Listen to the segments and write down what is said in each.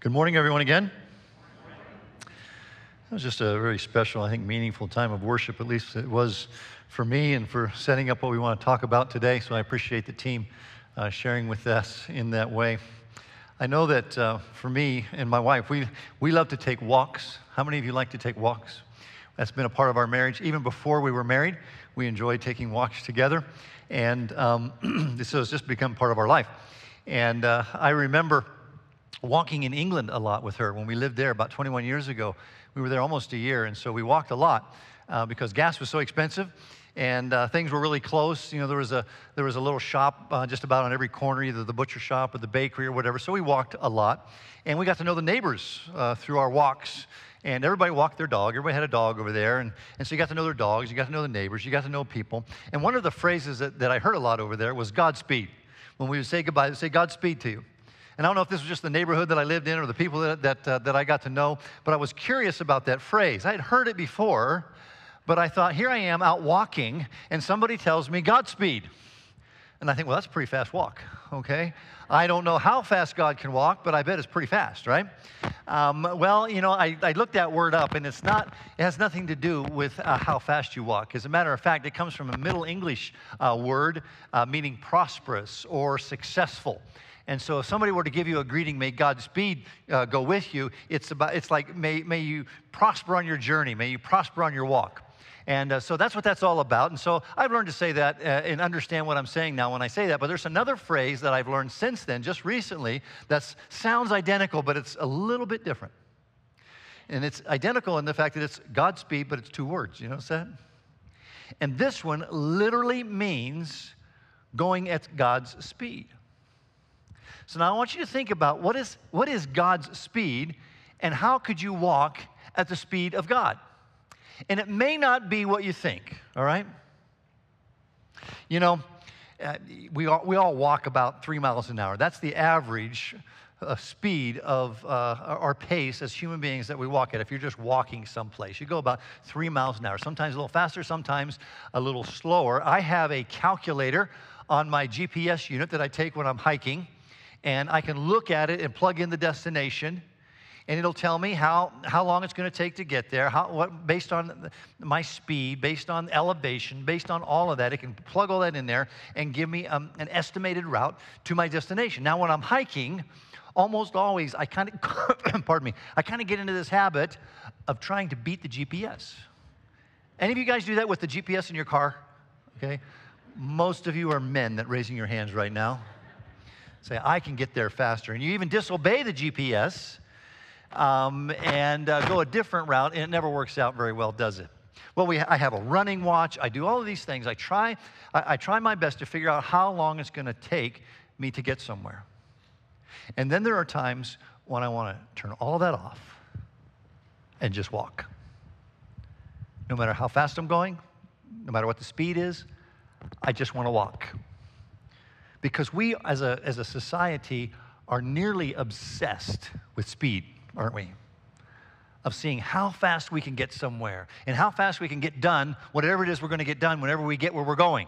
Good morning, everyone, again. It was just a very special, I think, meaningful time of worship, at least it was for me and for setting up what we want to talk about today, so I appreciate the team sharing with us in that way. I know that for me and my wife, we love to take walks. How many of you like to take walks? That's been a part of our marriage. Even before we were married, we enjoyed taking walks together, and this has just become part of our life. And I remember walking in England a lot with her when we lived there about 21 years ago. We were there almost a year, and so we walked a lot because gas was so expensive and things were really close. You know, there was a little shop just about on every corner, either the butcher shop or the bakery or whatever. So we walked a lot, and we got to know the neighbors through our walks. And everybody walked their dog. Everybody had a dog over there, and so you got to know their dogs, you got to know the neighbors, you got to know people. And one of the phrases that I heard a lot over there was Godspeed. When we would say goodbye, they'd say Godspeed to you. And I don't know if this was just the neighborhood that I lived in or the people that I got to know, but I was curious about that phrase. I had heard it before, but I thought, here I am out walking, and somebody tells me Godspeed. And I think, well, that's a pretty fast walk, okay? I don't know how fast God can walk, but I bet it's pretty fast, right? Well, you know, I looked that word up, and it has nothing to do with how fast you walk. As a matter of fact, it comes from a Middle English word meaning prosperous or successful. And so if somebody were to give you a greeting, may Godspeed go with you, it's like may you prosper on your journey, may you prosper on your walk. And so that's what that's all about. And so I've learned to say that and understand what I'm saying now when I say that. But there's another phrase that I've learned since then, just recently, that sounds identical, but it's a little bit different. And it's identical in the fact that it's Godspeed, but it's two words. You notice that? And this one literally means going at God's speed. So now I want you to think about what is God's speed and how could you walk at the speed of God? And it may not be what you think, all right? You know, we all walk about 3 miles an hour. That's the average speed of our pace as human beings that we walk at. If you're just walking someplace, you go about 3 miles an hour, sometimes a little faster, sometimes a little slower. I have a calculator on my GPS unit that I take when I'm hiking, and I can look at it and plug in the destination, and it'll tell me how long it's going to take to get there, based on my speed, based on elevation, based on all of that. It can plug all that in there and give me an estimated route to my destination. Now, when I'm hiking, almost always I kind of, pardon me, I kind of get into this habit of trying to beat the GPS. Any of you guys do that with the GPS in your car? Okay, most of you are men that raising your hands right now. Say, I can get there faster. And you even disobey the GPS and go a different route, and it never works out very well, does it? Well, I have a running watch. I do all of these things. I try my best to figure out how long it's going to take me to get somewhere. And then there are times when I want to turn all that off and just walk. No matter how fast I'm going, no matter what the speed is, I just want to walk. Because we, as a society, are nearly obsessed with speed, aren't we? Of seeing how fast we can get somewhere and how fast we can get done whatever it is we're going to get done whenever we get where we're going.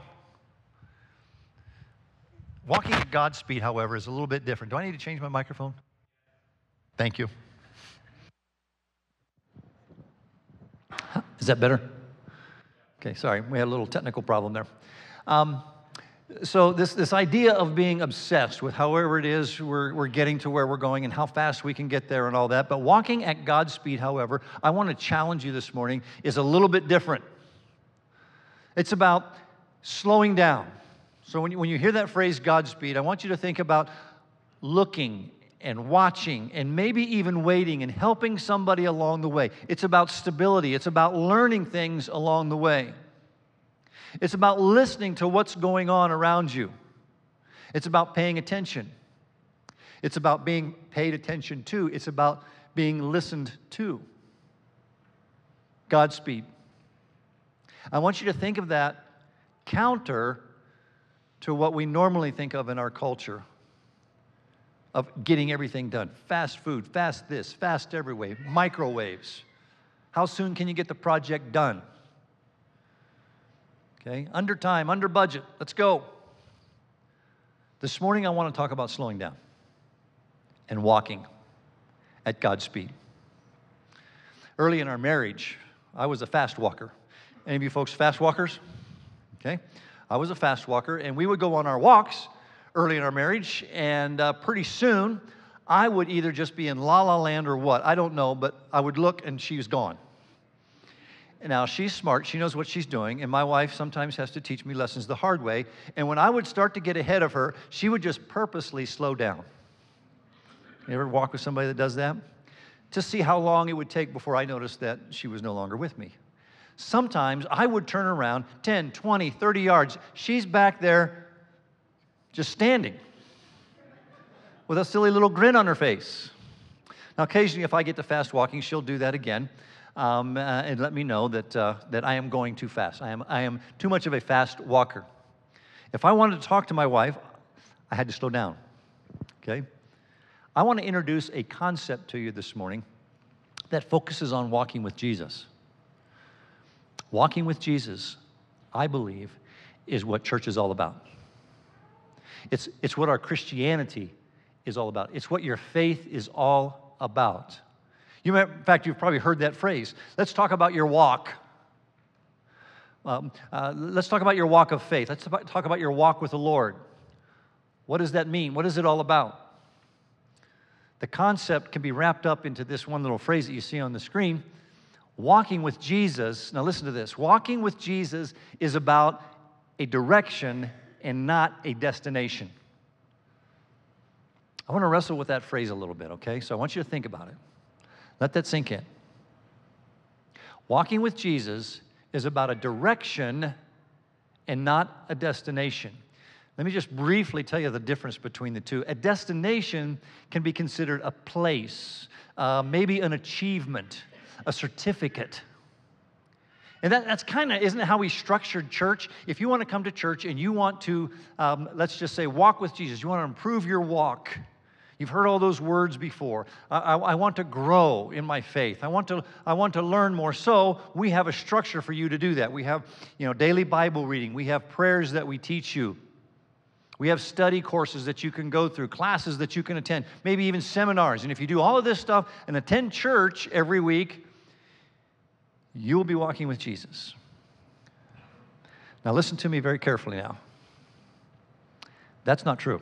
Walking at God's speed, however, is a little bit different. Do I need to change my microphone? Thank you. Is that better? Okay, sorry. We had a little technical problem there. So this idea of being obsessed with however it is we're getting to where we're going and how fast we can get there and all that. But walking at God's speed, however, I want to challenge you this morning, is a little bit different. It's about slowing down. So when you hear that phrase, God's speed, I want you to think about looking and watching and maybe even waiting and helping somebody along the way. It's about stability. It's about learning things along the way. It's about listening to what's going on around you. It's about paying attention. It's about being paid attention to. It's about being listened to. Godspeed. I want you to think of that counter to what we normally think of in our culture of getting everything done. Fast food, fast this, fast every way, microwaves. How soon can you get the project done? Okay, under time, under budget, let's go. This morning I want to talk about slowing down and walking at God's speed. Early in our marriage, I was a fast walker. Any of you folks fast walkers? Okay. I was a fast walker, and we would go on our walks early in our marriage, and pretty soon, I would either just be in la-la land or what. I don't know, but I would look, and she was gone. And now, she's smart. She knows what she's doing, and my wife sometimes has to teach me lessons the hard way. And when I would start to get ahead of her, she would just purposely slow down. You ever walk with somebody that does that? To see how long it would take before I noticed that she was no longer with me. Sometimes I would turn around 10, 20, 30 yards. She's back there just standing with a silly little grin on her face. Now, occasionally, if I get to fast walking, she'll do that again and let me know that I am going too fast. I am too much of a fast walker. If I wanted to talk to my wife, I had to slow down, okay? I want to introduce a concept to you this morning that focuses on walking with Jesus. Walking with Jesus, I believe, is what church is all about. It's what our Christianity is all about. It's what your faith is all about. In fact, you've probably heard that phrase. Let's talk about your walk. Let's talk about your walk of faith. Let's talk about your walk with the Lord. What does that mean? What is it all about? The concept can be wrapped up into this one little phrase that you see on the screen. Walking with Jesus, now listen to this. Walking with Jesus is about a direction and not a destination. I want to wrestle with that phrase a little bit, okay? So I want you to think about it. Let that sink in. Walking with Jesus is about a direction and not a destination. Let me just briefly tell you the difference between the two. A destination can be considered a place, maybe an achievement, a certificate. And that's kind of, isn't it how we structured church? If you want to come to church and you want to, let's just say, walk with Jesus, you want to improve your walk. You've heard all those words before. I want to grow in my faith. I want to learn more. So we have a structure for you to do that. We have, daily Bible reading. We have prayers that we teach you. We have study courses that you can go through, classes that you can attend, maybe even seminars. And if you do all of this stuff and attend church every week, you'll be walking with Jesus. Now listen to me very carefully now. That's not true.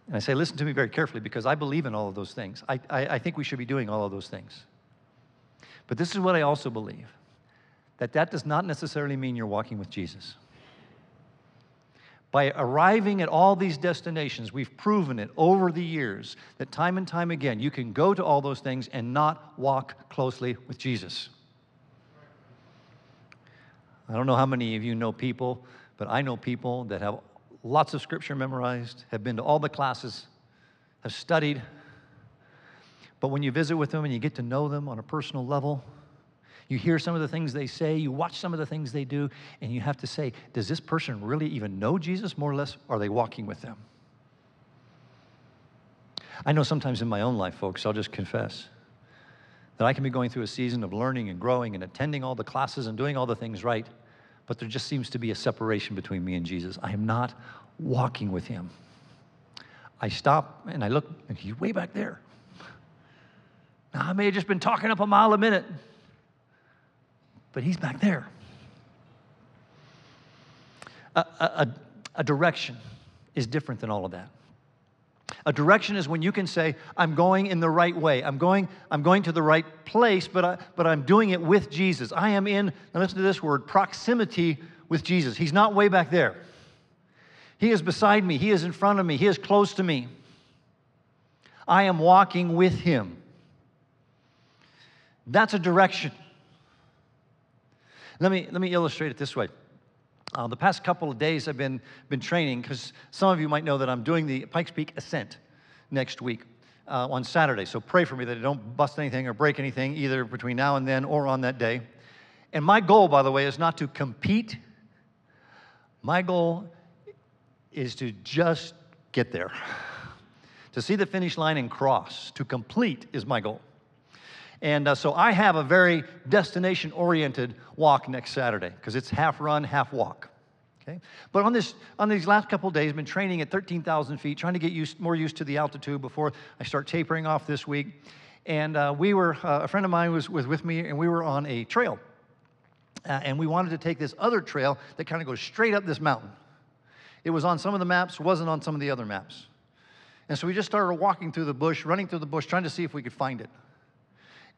And I say listen to me very carefully because I believe in all of those things. I think we should be doing all of those things. But this is what I also believe, that does not necessarily mean you're walking with Jesus. By arriving at all these destinations, we've proven it over the years that time and time again, you can go to all those things and not walk closely with Jesus. I don't know how many of you know people, but I know people that have lots of scripture memorized, have been to all the classes, have studied, but when you visit with them and you get to know them on a personal level, you hear some of the things they say, you watch some of the things they do, and you have to say, does this person really even know Jesus, more or less? Or are they walking with them? I know sometimes in my own life, folks, I'll just confess, that I can be going through a season of learning and growing and attending all the classes and doing all the things right, but there just seems to be a separation between me and Jesus. I am not walking with him. I stop and I look, and he's way back there. Now, I may have just been talking up a mile a minute, but he's back there. A direction is different than all of that. A direction is when you can say, I'm going in the right way. I'm going to the right place, but I'm doing it with Jesus. I am in, now listen to this word, proximity with Jesus. He's not way back there. He is beside me. He is in front of me. He is close to me. I am walking with him. That's a direction. Let me illustrate it this way. The past couple of days I've been training, because some of you might know that I'm doing the Pikes Peak Ascent next week on Saturday. So pray for me that I don't bust anything or break anything either between now and then or on that day. And my goal, by the way, is not to compete. My goal is to just get there. To see the finish line and cross. To complete is my goal. And so I have a very destination-oriented walk next Saturday because it's half run, half walk. Okay? But on these last couple of days, I've been training at 13,000 feet, trying to get more used to the altitude before I start tapering off this week. And a friend of mine was with me, and we were on a trail. And we wanted to take this other trail that kind of goes straight up this mountain. It was on some of the maps, wasn't on some of the other maps. And so we just started walking through the bush, running through the bush, trying to see if we could find it.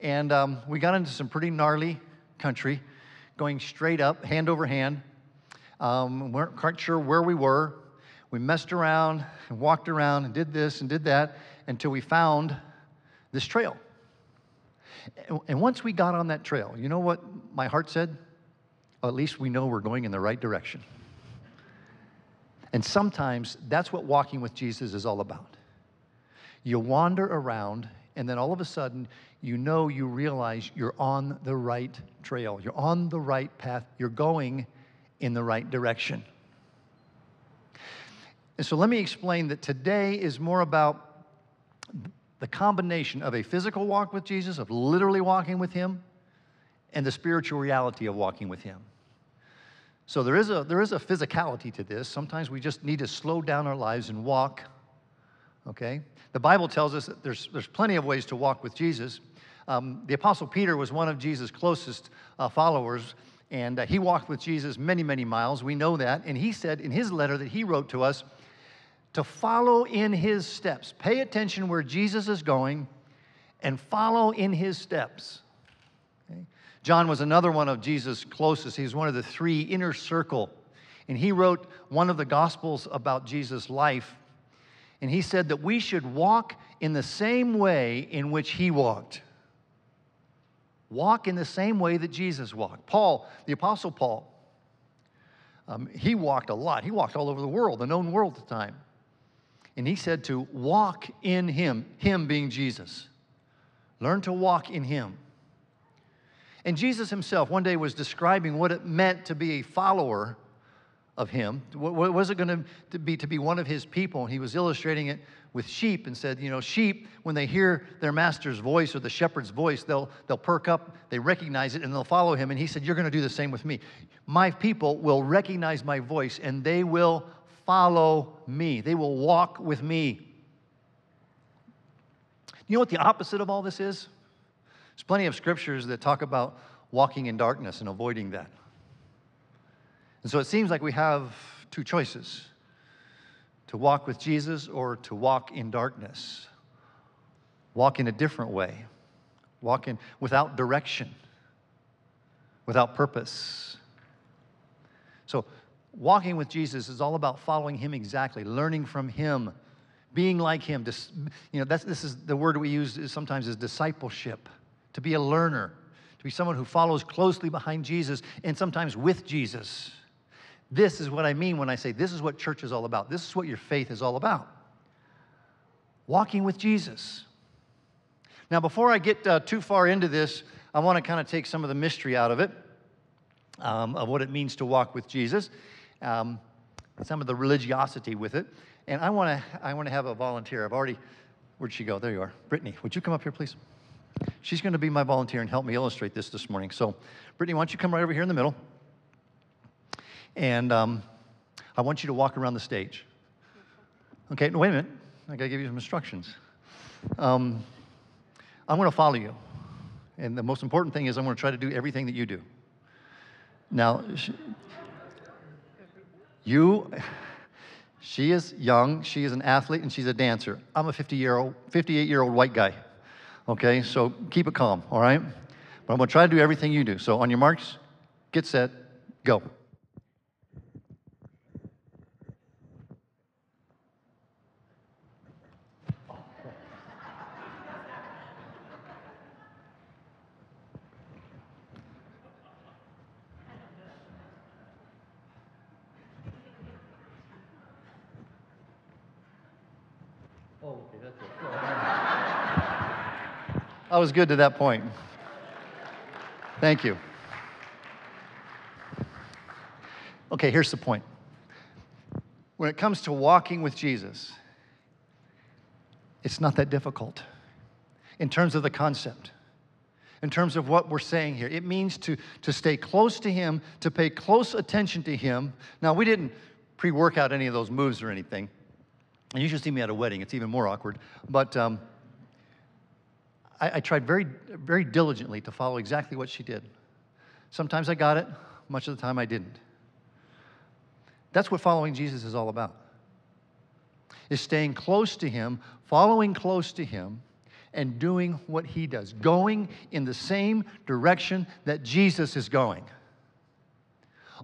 And we got into some pretty gnarly country, going straight up, hand over hand. Weren't quite sure where we were. We messed around and walked around and did this and did that until we found this trail. And once we got on that trail, you know what my heart said? Well, at least we know we're going in the right direction. And sometimes that's what walking with Jesus is all about. You wander around, and then all of a sudden, you realize you're on the right trail. You're on the right path. You're going in the right direction. And so let me explain that today is more about the combination of a physical walk with Jesus, of literally walking with him, and the spiritual reality of walking with him. So there is a physicality to this. Sometimes we just need to slow down our lives and walk, okay? The Bible tells us that there's plenty of ways to walk with Jesus. The Apostle Peter was one of Jesus' closest followers, and he walked with Jesus many, many miles. We know that. And he said in his letter that he wrote to us to follow in his steps. Pay attention where Jesus is going and follow in his steps. Okay? John was another one of Jesus' closest. He was one of the three inner circle. And he wrote one of the Gospels about Jesus' life. And he said that we should walk in the same way in which he walked. Walk in the same way that Jesus walked. Paul, the Apostle Paul, he walked a lot. He walked all over the world, the known world at the time. And he said to walk in him, him being Jesus. Learn to walk in him. And Jesus himself one day was describing what it meant to be a follower of him. What was it going to be one of his people? And he was illustrating it with sheep and said, sheep, when they hear their master's voice or the shepherd's voice, they'll perk up, they recognize it, and they'll follow him. And he said, you're going to do the same with me. My people will recognize my voice, and they will follow me. They will walk with me. You know what the opposite of all this is? There's plenty of scriptures that talk about walking in darkness and avoiding that. And so it seems like we have two choices: to walk with Jesus or to walk in darkness. Walk in a different way. Walk in without direction, without purpose. So walking with Jesus is all about following him exactly, learning from him, being like him. This is the word we use sometimes is discipleship. To be a learner, to be someone who follows closely behind Jesus and sometimes with Jesus. This is what I mean when I say this is what church is all about. This is what your faith is all about. Walking with Jesus. Now, before I get too far into this, I want to kind of take some of the mystery out of it, of what it means to walk with Jesus, some of the religiosity with it. And I want to have a volunteer. Where'd she go? There you are. Brittany, would you come up here, please? She's going to be my volunteer and help me illustrate this morning. So, Brittany, why don't you come right over here in the middle? And I want you to walk around the stage. Okay, no, wait a minute. I got to give you some instructions. I'm going to follow you. And the most important thing is I'm going to try to do everything that you do. Now, she is young, she is an athlete, and she's a dancer. I'm a 58-year-old white guy. Okay, so keep it calm, all right? But I'm going to try to do everything you do. So on your marks, get set, go. Oh, okay, that's it. I was good to that point. Thank you. Okay, here's the point. When it comes to walking with Jesus, it's not that difficult in terms of the concept. in terms of what we're saying here. It means to stay close to Him, to pay close attention to Him. Now, we didn't pre-work out any of those moves or anything. And you should see me at a wedding. It's even more awkward. But I tried very, very diligently to follow exactly what she did. Sometimes I got it. Much of the time I didn't. That's what following Jesus is all about. Is staying close to Him, following close to Him, and doing what He does. Going in the same direction that Jesus is going.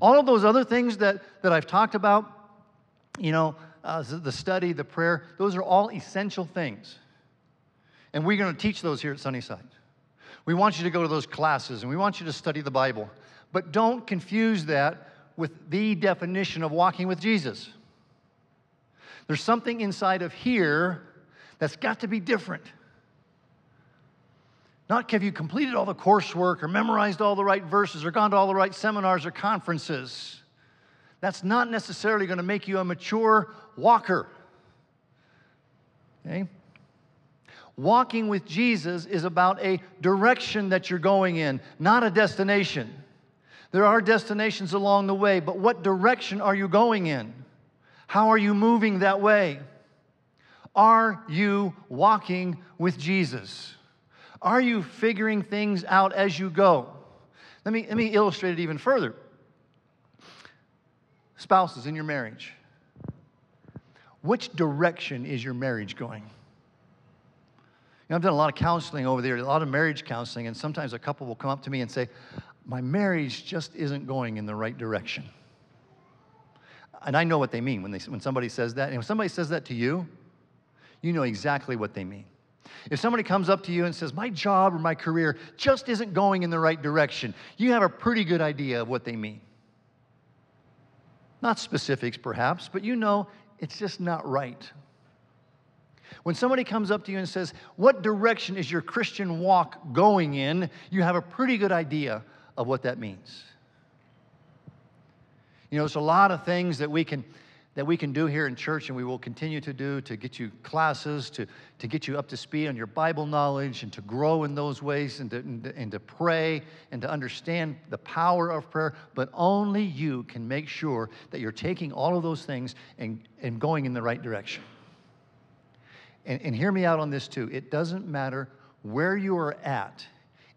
All of those other things that I've talked about, the study, the prayer, those are all essential things. And we're going to teach those here at Sunnyside. We want you to go to those classes, and we want you to study the Bible. But don't confuse that with the definition of walking with Jesus. There's something inside of here that's got to be different. Not have you completed all the coursework or memorized all the right verses or gone to all the right seminars or conferences. That's not necessarily going to make you a mature walker. Okay? Walking with Jesus is about a direction that you're going in, not a destination. There are destinations along the way, but what direction are you going in? How are you moving that way? Are you walking with Jesus? Are you figuring things out as you go? Let me illustrate it even further. Spouses in your marriage. Which direction is your marriage going? I've done a lot of counseling over there, a lot of marriage counseling, and sometimes a couple will come up to me and say, my marriage just isn't going in the right direction. And I know what they mean when somebody says that. And when somebody says that to you, you know exactly what they mean. If somebody comes up to you and says, my job or my career just isn't going in the right direction, you have a pretty good idea of what they mean. Not specifics, perhaps, but you know it's just not right. When somebody comes up to you and says, what direction is your Christian walk going in, you have a pretty good idea of what that means. There's a lot of things that we can do here in church, and we will continue to do to get you classes, to get you up to speed on your Bible knowledge, and to grow in those ways, and to pray, and to understand the power of prayer. But only you can make sure that you're taking all of those things and going in the right direction. And hear me out on this too. It doesn't matter where you are at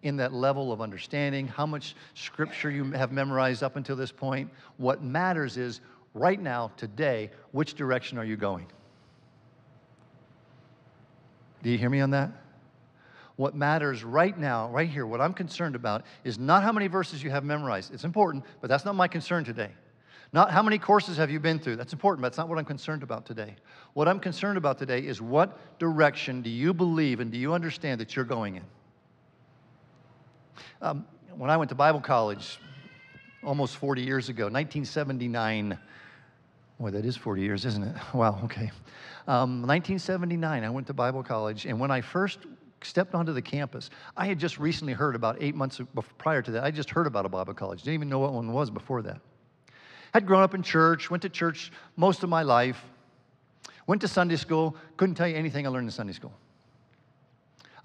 in that level of understanding, how much scripture you have memorized up until this point. What matters is, right now, today, which direction are you going? Do you hear me on that? What matters right now, right here, what I'm concerned about is not how many verses you have memorized. It's important, but that's not my concern today. Not how many courses have you been through. That's important, but that's not what I'm concerned about today. What I'm concerned about today is what direction do you believe and do you understand that you're going in? When I went to Bible college almost 40 years ago, 1979, boy, that is 40 years, isn't it? Wow, okay. 1979, I went to Bible college, and when I first stepped onto the campus, I had just recently heard about 8 months prior to that, I just heard about a Bible college. Didn't even know what one was before that. Had grown up in church, went to church most of my life, went to Sunday school, couldn't tell you anything I learned in Sunday school.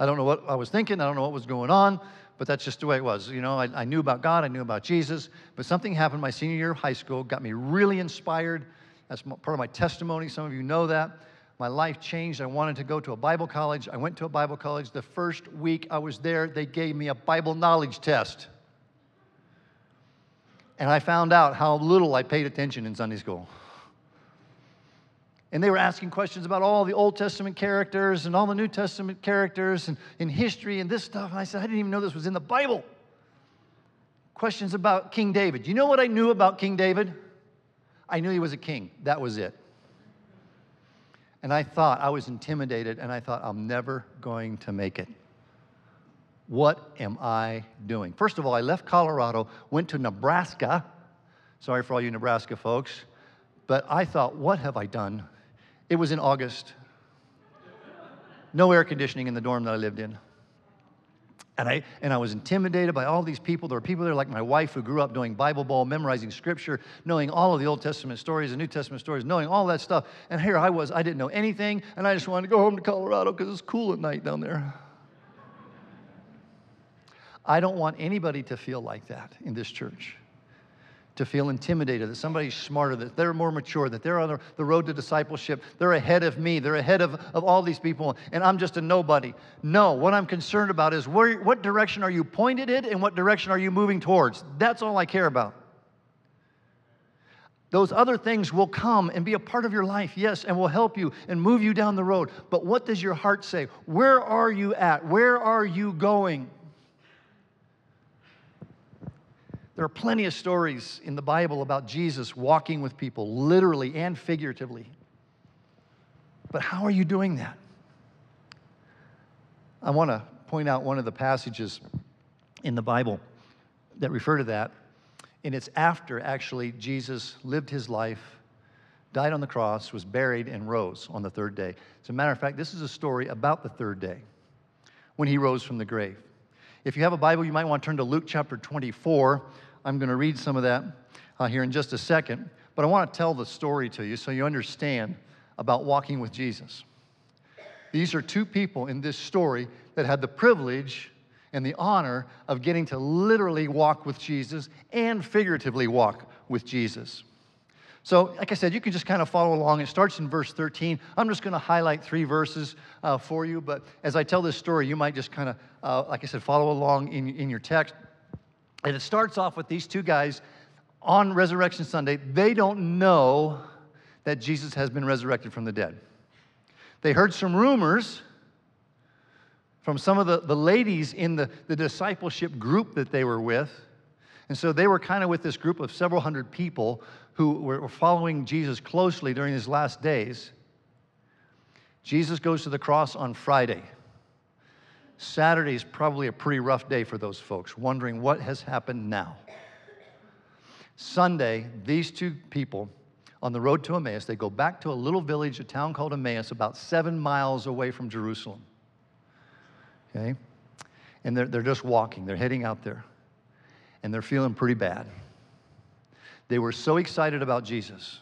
I don't know what I was thinking, I don't know what was going on, but that's just the way it was. I knew about God, I knew about Jesus, but something happened my senior year of high school, got me really inspired. That's part of my testimony. Some of you know that. My life changed. I wanted to go to a Bible college. I went to a Bible college. The first week I was there, they gave me a Bible knowledge test. And I found out how little I paid attention in Sunday school. And they were asking questions about all the Old Testament characters and all the New Testament characters and in history and this stuff. And I said, I didn't even know this was in the Bible. Questions about King David. Do you know what I knew about King David? I knew he was a king. That was it. And I thought, I was intimidated, and I thought, I'm never going to make it. What am I doing? First of all, I left Colorado, went to Nebraska. Sorry for all you Nebraska folks. But I thought, what have I done? It was in August. No air conditioning in the dorm that I lived in. And I was intimidated by all these people. There were people there like my wife who grew up doing Bible Bowl, memorizing Scripture, knowing all of the Old Testament stories and New Testament stories, knowing all that stuff. And here I was, I didn't know anything, and I just wanted to go home to Colorado because it's cool at night down there. I don't want anybody to feel like that in this church, to feel intimidated, that somebody's smarter, that they're more mature, that they're on the road to discipleship, they're ahead of me, they're ahead of all these people, and I'm just a nobody. No, what I'm concerned about is what direction are you pointed in and what direction are you moving towards? That's all I care about. Those other things will come and be a part of your life, yes, and will help you and move you down the road. But what does your heart say? Where are you at? Where are you going? There are plenty of stories in the Bible about Jesus walking with people, literally and figuratively. But how are you doing that? I want to point out one of the passages in the Bible that refer to that. And it's after, actually, Jesus lived his life, died on the cross, was buried, and rose on the third day. As a matter of fact, this is a story about the third day, when he rose from the grave. If you have a Bible, you might want to turn to Luke chapter 24. I'm going to read some of that here in just a second. But I want to tell the story to you so you understand about walking with Jesus. These are two people in this story that had the privilege and the honor of getting to literally walk with Jesus and figuratively walk with Jesus. So, like I said, you can just kind of follow along. It starts in verse 13. I'm just going to highlight 3 verses for you, but as I tell this story, you might just kind of, like I said, follow along in your text. And it starts off with these two guys on Resurrection Sunday. They don't know that Jesus has been resurrected from the dead. They heard some rumors from some of the ladies in the discipleship group that they were with. And so they were kind of with this group of several hundred people who were following Jesus closely during his last days. Jesus goes to the cross on Friday. Saturday is probably a pretty rough day for those folks, wondering what has happened now. Sunday, these two people on the road to Emmaus, they go back to a little village, a town called Emmaus, about 7 miles away from Jerusalem. Okay? And they're just walking. They're heading out there. And they're feeling pretty bad. They were so excited about Jesus.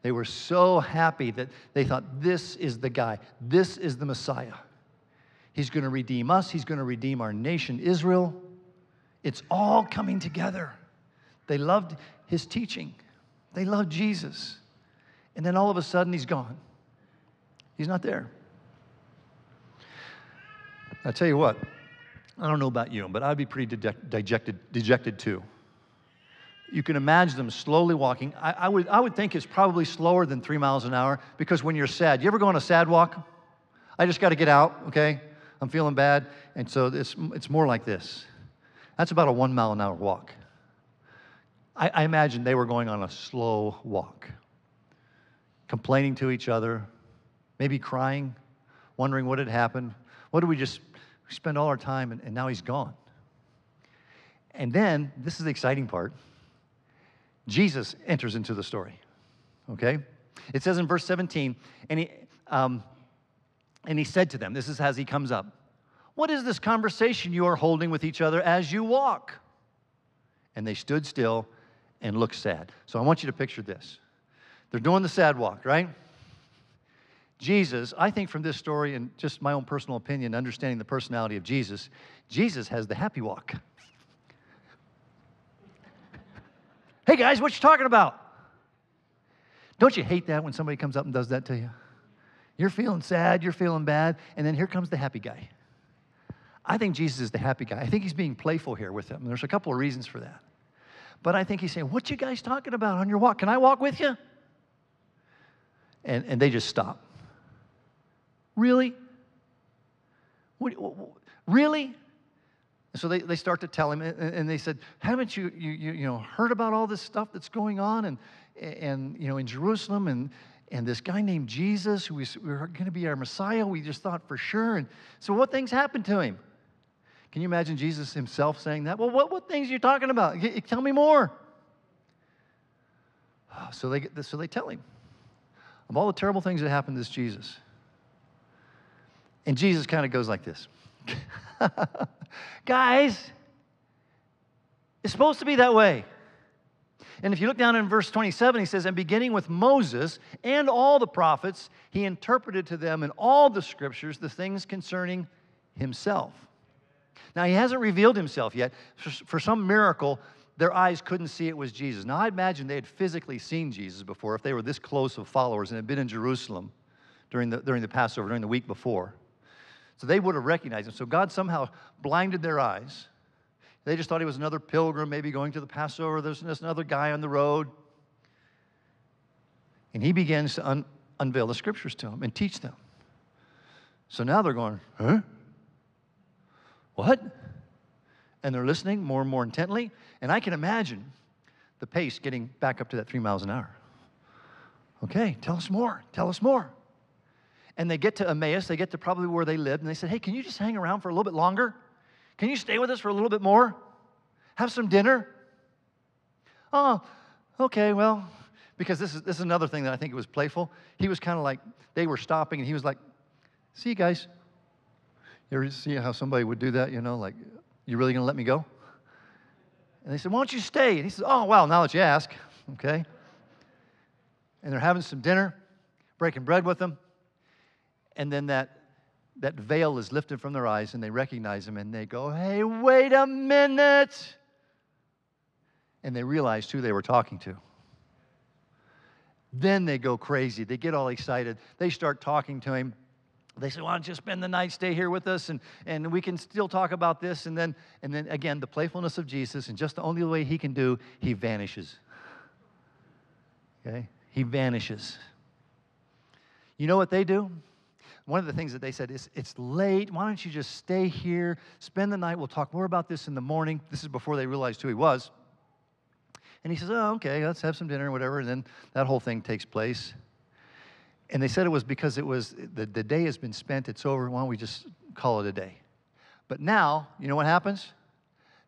They were so happy that they thought, this is the guy. This is the Messiah. He's going to redeem us. He's going to redeem our nation, Israel. It's all coming together. They loved his teaching. They loved Jesus. And then all of a sudden, he's gone. He's not there. I tell you what, I don't know about you, but I'd be pretty dejected too. You can imagine them slowly walking. I would think it's probably slower than 3 miles an hour, because when you're sad, you ever go on a sad walk? I just got to get out, okay? I'm feeling bad, and so it's more like this. That's about a 1 mile an hour walk. I imagine they were going on a slow walk, complaining to each other, maybe crying, wondering what had happened. What did we spend all our time, and now he's gone? And then, this is the exciting part, Jesus enters into the story, okay? It says in verse 17, and he said to them, this is as he comes up, what is this conversation you are holding with each other as you walk? And they stood still and looked sad. So I want you to picture this. They're doing the sad walk, right? Jesus, I think from this story and just my own personal opinion, understanding the personality of Jesus, Jesus has the happy walk. Hey guys, what you talking about? Don't you hate that when somebody comes up and does that to you? You're feeling sad, you're feeling bad, and then here comes the happy guy. I think Jesus is the happy guy. I think he's being playful here with them. There's a couple of reasons for that. But I think he's saying, what you guys talking about on your walk? Can I walk with you? And they just stop. Really? Really? So they start to tell him, and they said, haven't you heard about all this stuff that's going on and in Jerusalem and this guy named Jesus who was going to be our Messiah? We just thought for sure. And so what things happened to him? Can you imagine Jesus himself saying that? Well, what things are you talking about? Tell me more. So they tell him of all the terrible things that happened to this Jesus. And Jesus kind of goes like this. Guys, it's supposed to be that way. And if you look down in verse 27, he says, and beginning with Moses and all the prophets, he interpreted to them in all the scriptures the things concerning himself. Now, he hasn't revealed himself yet. For some miracle, their eyes couldn't see it was Jesus. Now, I imagine they had physically seen Jesus before if they were this close of followers and had been in Jerusalem during the Passover, during the week before. So they would have recognized him. So God somehow blinded their eyes. They just thought he was another pilgrim, maybe going to the Passover. There's another guy on the road. And he begins to unveil the scriptures to them and teach them. So now they're going, huh? What? And they're listening more and more intently. And I can imagine the pace getting back up to that 3 miles an hour. Okay, tell us more. Tell us more. And they get to Emmaus. They get to probably where they lived. And they said, hey, can you just hang around for a little bit longer? Can you stay with us for a little bit more? Have some dinner? Oh, okay, well, because this is another thing that I think it was playful. He was kind of like, they were stopping, and he was like, see you guys. You ever see how somebody would do that, like, you really going to let me go? And they said, why don't you stay? And he said, oh, well, now that you ask, okay. And they're having some dinner, breaking bread with them. And then that veil is lifted from their eyes, and they recognize him, and they go, hey, wait a minute. And they realized who they were talking to. Then they go crazy. They get all excited. They start talking to him. They say, why don't you spend the night, stay here with us, and we can still talk about this. And then again, the playfulness of Jesus, and just the only way he can do, he vanishes. Okay? He vanishes. You know what they do? One of the things that they said is, it's late. Why don't you just stay here, spend the night. We'll talk more about this in the morning. This is before they realized who he was. And he says, oh, okay, let's have some dinner or whatever. And then that whole thing takes place. And they said it was because it was the day has been spent. It's over. Why don't we just call it a day? But now, you know what happens?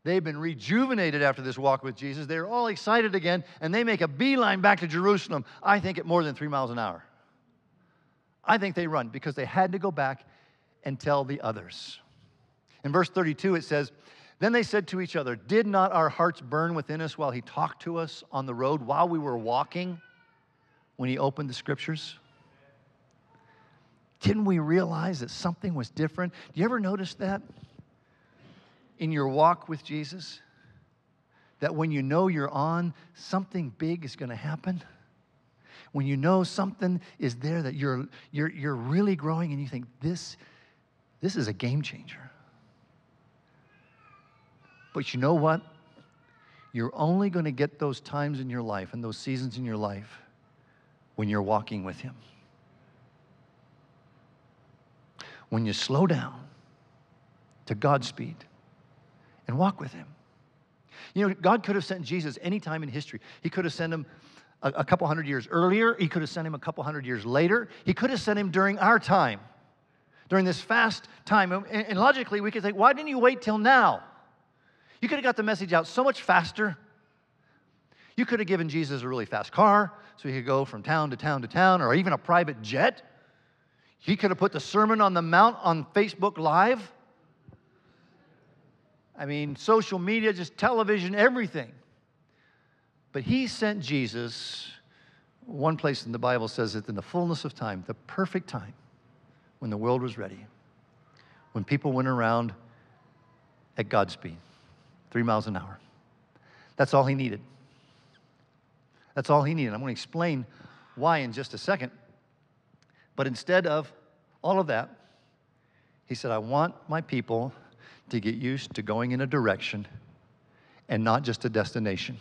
They've been rejuvenated after this walk with Jesus. They're all excited again, and they make a beeline back to Jerusalem, I think at more than 3 miles an hour. I think they run because they had to go back and tell the others. In verse 32, it says, then they said to each other, did not our hearts burn within us while he talked to us on the road, while we were walking, when he opened the scriptures? Didn't we realize that something was different? Do you ever notice that in your walk with Jesus? That when you know you're on, something big is going to happen? When you know something is there that you're really growing and you think, this is a game changer. But you know what? You're only going to get those times in your life and those seasons in your life when you're walking with him. When you slow down to God's speed and walk with him. You know, God could have sent Jesus any time in history. He could have sent him a couple hundred years earlier. He could have sent him a couple hundred years later. He could have sent him during our time, during this fast time. And logically, we could think, why didn't you wait till now? You could have got the message out so much faster. You could have given Jesus a really fast car so he could go from town to town to town, or even a private jet. He could have put the Sermon on the Mount on Facebook Live. I mean, social media, just television, everything. But he sent Jesus, one place in the Bible says it, in the fullness of time, the perfect time, when the world was ready, when people went around at God's speed, 3 miles an hour. That's all he needed. That's all he needed. I'm going to explain why in just a second. But instead of all of that, he said, I want my people to get used to going in a direction and not just a destination.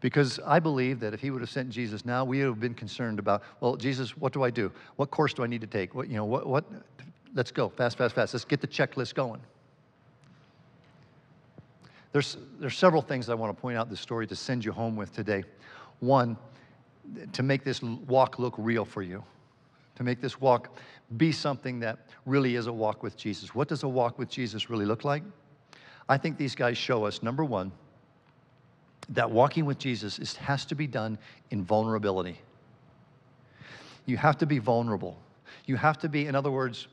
Because I believe that if he would have sent Jesus now, we would have been concerned about, well, Jesus, what do I do? What course do I need to take? What? Let's go, fast, fast, fast. Let's get the checklist going. There's several things I want to point out in this story to send you home with today. One, to make this walk look real for you. To make this walk be something that really is a walk with Jesus. What does a walk with Jesus really look like? I think these guys show us, number one, that walking with Jesus has to be done in vulnerability. You have to be vulnerable. You have to be, in other words,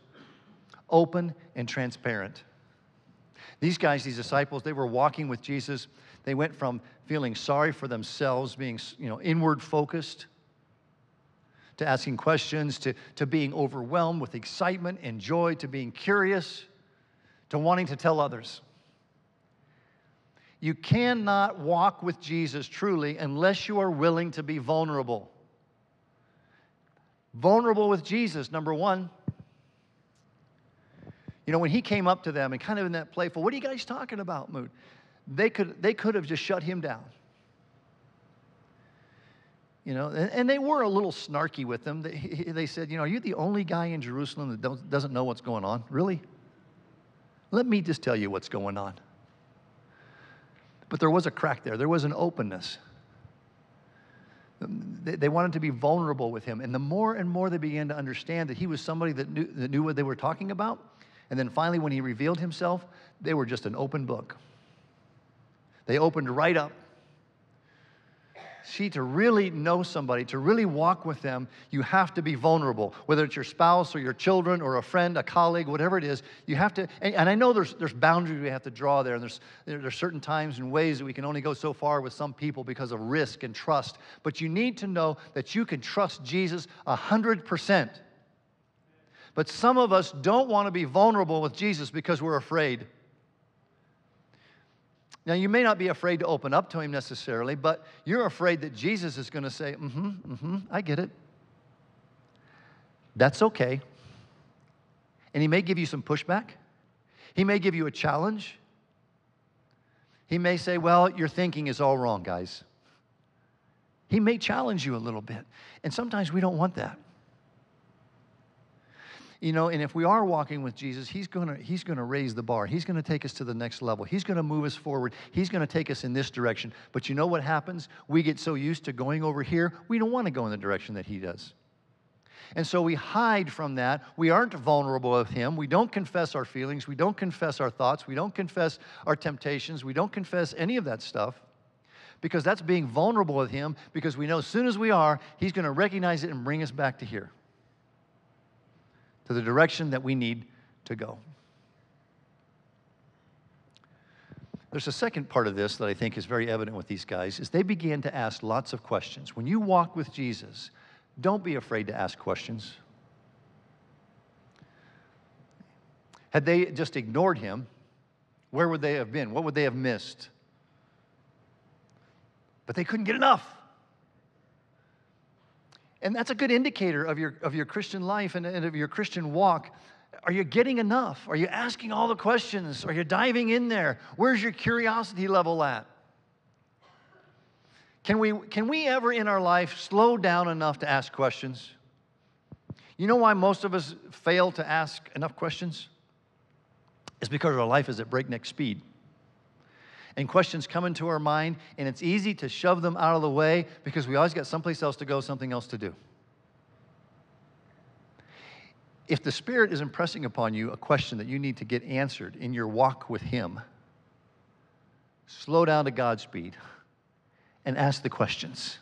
open and transparent. These guys, these disciples, they were walking with Jesus. They went from feeling sorry for themselves, being, inward focused, to asking questions, to being overwhelmed with excitement and joy, to being curious, to wanting to tell others. You cannot walk with Jesus truly unless you are willing to be vulnerable. Vulnerable with Jesus, number one. You know, when he came up to them and kind of in that playful, what are you guys talking about mood? They could have just shut him down. You know, and they were a little snarky with him. They said, you know, are you the only guy in Jerusalem that doesn't know what's going on? Really? Let me just tell you what's going on. But there was a crack there. There was an openness. They wanted to be vulnerable with him. And the more and more they began to understand that he was somebody that knew what they were talking about, and then finally when he revealed himself, they were just an open book. They opened right up. See, to really know somebody, to really walk with them, you have to be vulnerable. Whether it's your spouse or your children or a friend, a colleague, whatever it is, you have to, and I know there's boundaries we have to draw there, and there's certain times and ways that we can only go so far with some people because of risk and trust. But you need to know that you can trust Jesus 100%. But some of us don't want to be vulnerable with Jesus because we're afraid. Now, you may not be afraid to open up to him necessarily, but you're afraid that Jesus is going to say, I get it. That's okay. And he may give you some pushback. He may give you a challenge. He may say, well, your thinking is all wrong, guys. He may challenge you a little bit. And sometimes we don't want that. You know, and if we are walking with Jesus, he's going to raise the bar. He's going to take us to the next level. He's going to move us forward. He's going to take us in this direction. But you know what happens? We get so used to going over here, we don't want to go in the direction that he does. And so we hide from that. We aren't vulnerable with him. We don't confess our feelings. We don't confess our thoughts. We don't confess our temptations. We don't confess any of that stuff because that's being vulnerable with him, because we know as soon as we are, he's going to recognize it and bring us back to here, to the direction that we need to go. There's a second part of this that I think is very evident with these guys, is they began to ask lots of questions. When you walk with Jesus, don't be afraid to ask questions. Had they just ignored him, where would they have been? What would they have missed? But they couldn't get enough. And that's a good indicator of your Christian life and of your Christian walk. Are you getting enough? Are you asking all the questions? Are you diving in there? Where's your curiosity level at? Can we ever in our life slow down enough to ask questions? You know why most of us fail to ask enough questions? It's because our life is at breakneck speed. And questions come into our mind, and it's easy to shove them out of the way because we always got someplace else to go, something else to do. If the Spirit is impressing upon you a question that you need to get answered in your walk with him, slow down to God's speed and ask the questions.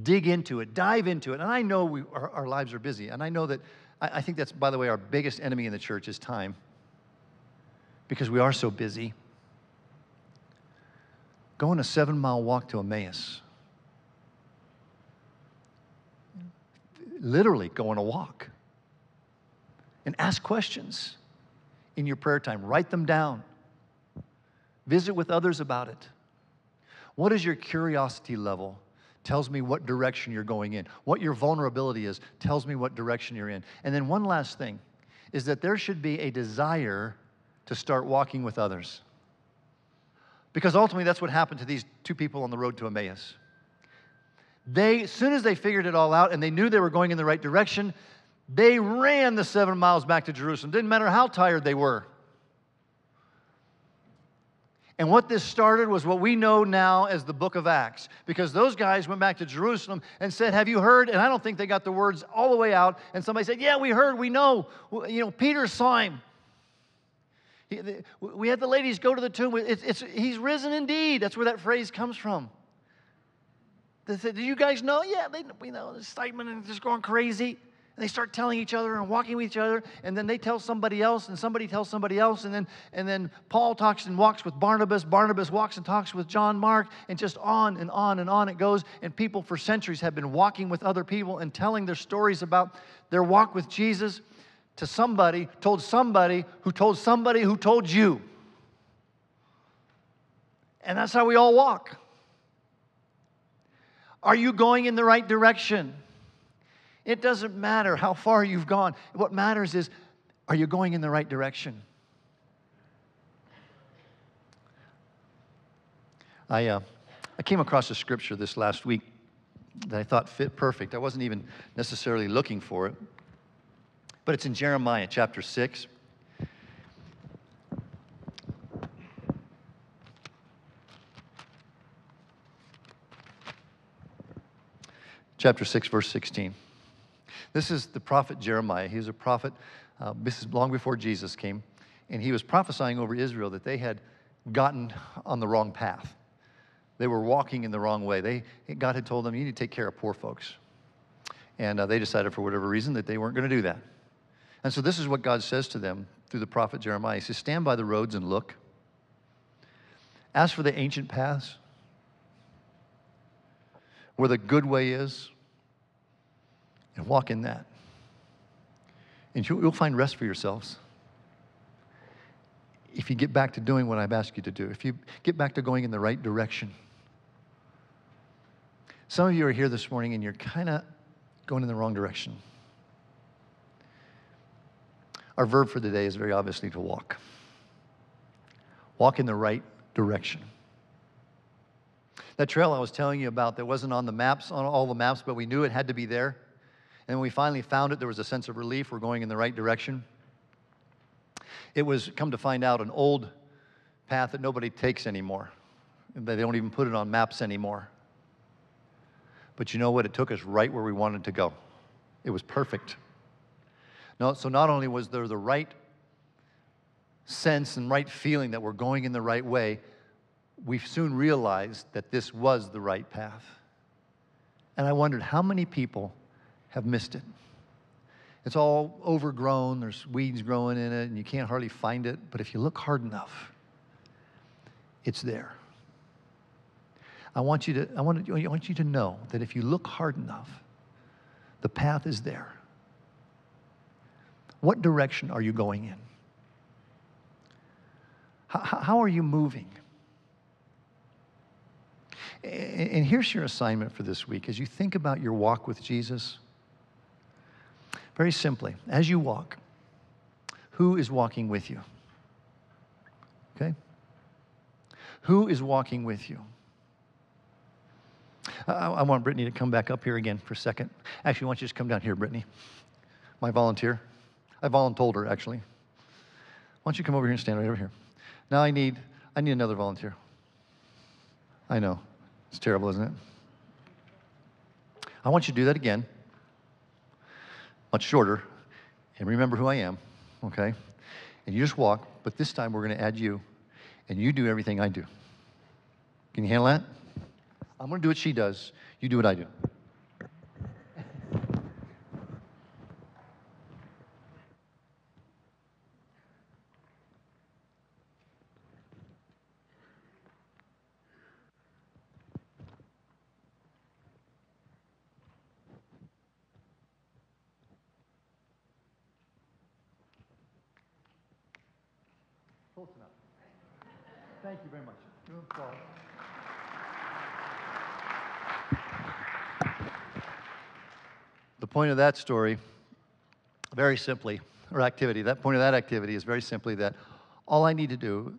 Dig into it, dive into it. And I know our lives are busy, and I know that, I think that's, by the way, our biggest enemy in the church is time, because we are so busy. Go on a 7-mile walk to Emmaus. Literally go on a walk. And ask questions in your prayer time. Write them down. Visit with others about it. What is your curiosity level? Tells me what direction you're going in. What your vulnerability is tells me what direction you're in. And then one last thing is that there should be a desire to start walking with others. Because ultimately, that's what happened to these two people on the road to Emmaus. As soon as they figured it all out and they knew they were going in the right direction, they ran the 7 miles back to Jerusalem. Didn't matter how tired they were. And what this started was what we know now as the book of Acts. Because those guys went back to Jerusalem and said, have you heard? And I don't think they got the words all the way out. And somebody said, yeah, we heard, we know. You know, Peter saw him. We had the ladies go to the tomb. He's risen indeed. That's where that phrase comes from. They said, do you guys know? Yeah, we know. There's excitement and just going crazy. And they start telling each other and walking with each other. And then they tell somebody else, and somebody tells somebody else. And then Paul talks and walks with Barnabas. Barnabas walks and talks with John Mark. And just on and on and on it goes. And people for centuries have been walking with other people and telling their stories about their walk with Jesus. to somebody, told somebody who told somebody who told you. And that's how we all walk. Are you going in the right direction? It doesn't matter how far you've gone. What matters is, are you going in the right direction? I came across a scripture this last week that I thought fit perfect. I wasn't even necessarily looking for it, but it's in Jeremiah chapter 6. Chapter 6, verse 16. This is the prophet Jeremiah. He was a prophet. This is long before Jesus came. And he was prophesying over Israel that they had gotten on the wrong path. They were walking in the wrong way. God had told them, you need to take care of poor folks. And they decided for whatever reason that they weren't going to do that. And so this is what God says to them through the prophet Jeremiah. He says, stand by the roads and look. Ask for the ancient paths, where the good way is, and walk in that. And you'll find rest for yourselves if you get back to doing what I've asked you to do, if you get back to going in the right direction. Some of you are here this morning and you're kind of going in the wrong direction. Our verb for the day is very obviously to walk. Walk in the right direction. That trail I was telling you about that wasn't on the maps, on all the maps, but we knew it had to be there. And when we finally found it, there was a sense of relief. We're going in the right direction. It was, come to find out, an old path that nobody takes anymore. They don't even put it on maps anymore. But you know what? It took us right where we wanted to go. It was perfect. No, so not only was there the right sense and right feeling that we're going in the right way, we soon realized that this was the right path. And I wondered how many people have missed it. It's all overgrown, there's weeds growing in it, and you can't hardly find it. But if you look hard enough, it's there. I want you to know that if you look hard enough, the path is there. What direction are you going in? How are you moving? And here's your assignment for this week. As you think about your walk with Jesus, very simply, as you walk, who is walking with you? Okay? Who is walking with you? I want Brittany to come back up here again for a second. Actually, I want you to just come down here, Brittany, my volunteer. I voluntold her, actually. Why don't you come over here and stand right over here? Now I need another volunteer. I know. It's terrible, isn't it? I want you to do that again. Much shorter. And remember who I am, okay? And you just walk, but this time we're going to add you, and you do everything I do. Can you handle that? I'm going to do what she does. You do what I do. Close enough. Thank you very much. The point of that story, very simply, or activity, that point of that activity is very simply that all I need to do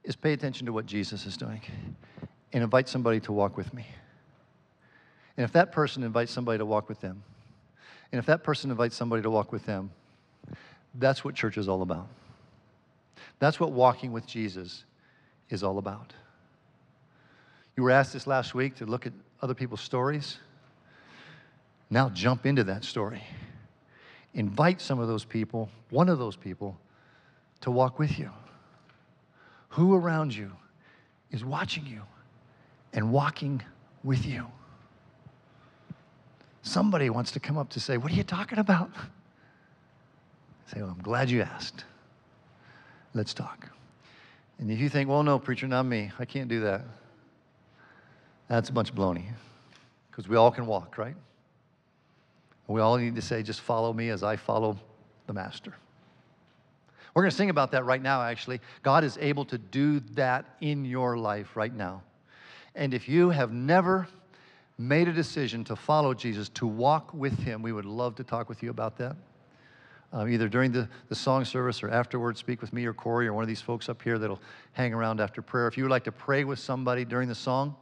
is pay attention to what Jesus is doing and invite somebody to walk with me. And if that person invites somebody to walk with them, and if that person invites somebody to walk with them, that's what church is all about. That's what walking with Jesus is all about. You were asked this last week to look at other people's stories. Now jump into that story. Invite some of those people, one of those people, to walk with you. Who around you is watching you and walking with you? Somebody wants to come up to say, what are you talking about? Say, well, I'm glad you asked. Let's talk. And if you think, well, no, preacher, not me. I can't do that. That's a bunch of baloney. Because we all can walk, right? We all need to say, just follow me as I follow the Master. We're going to sing about that right now, actually. God is able to do that in your life right now. And if you have never made a decision to follow Jesus, to walk with him, we would love to talk with you about that. Either during the song service or afterwards, speak with me or Corey or one of these folks up here that'll hang around after prayer. If you would like to pray with somebody during the song,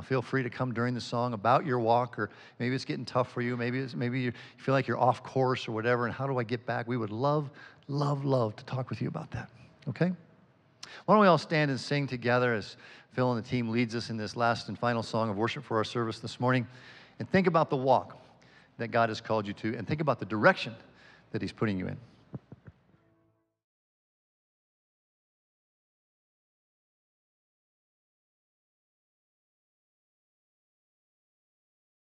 feel free to come during the song about your walk, or maybe it's getting tough for you. Maybe you feel like you're off course or whatever, and how do I get back? We would love, love, love to talk with you about that, okay? Why don't we all stand and sing together as Phil and the team leads us in this last and final song of worship for our service this morning, and think about the walk that God has called you to, and think about the direction that he's putting you in.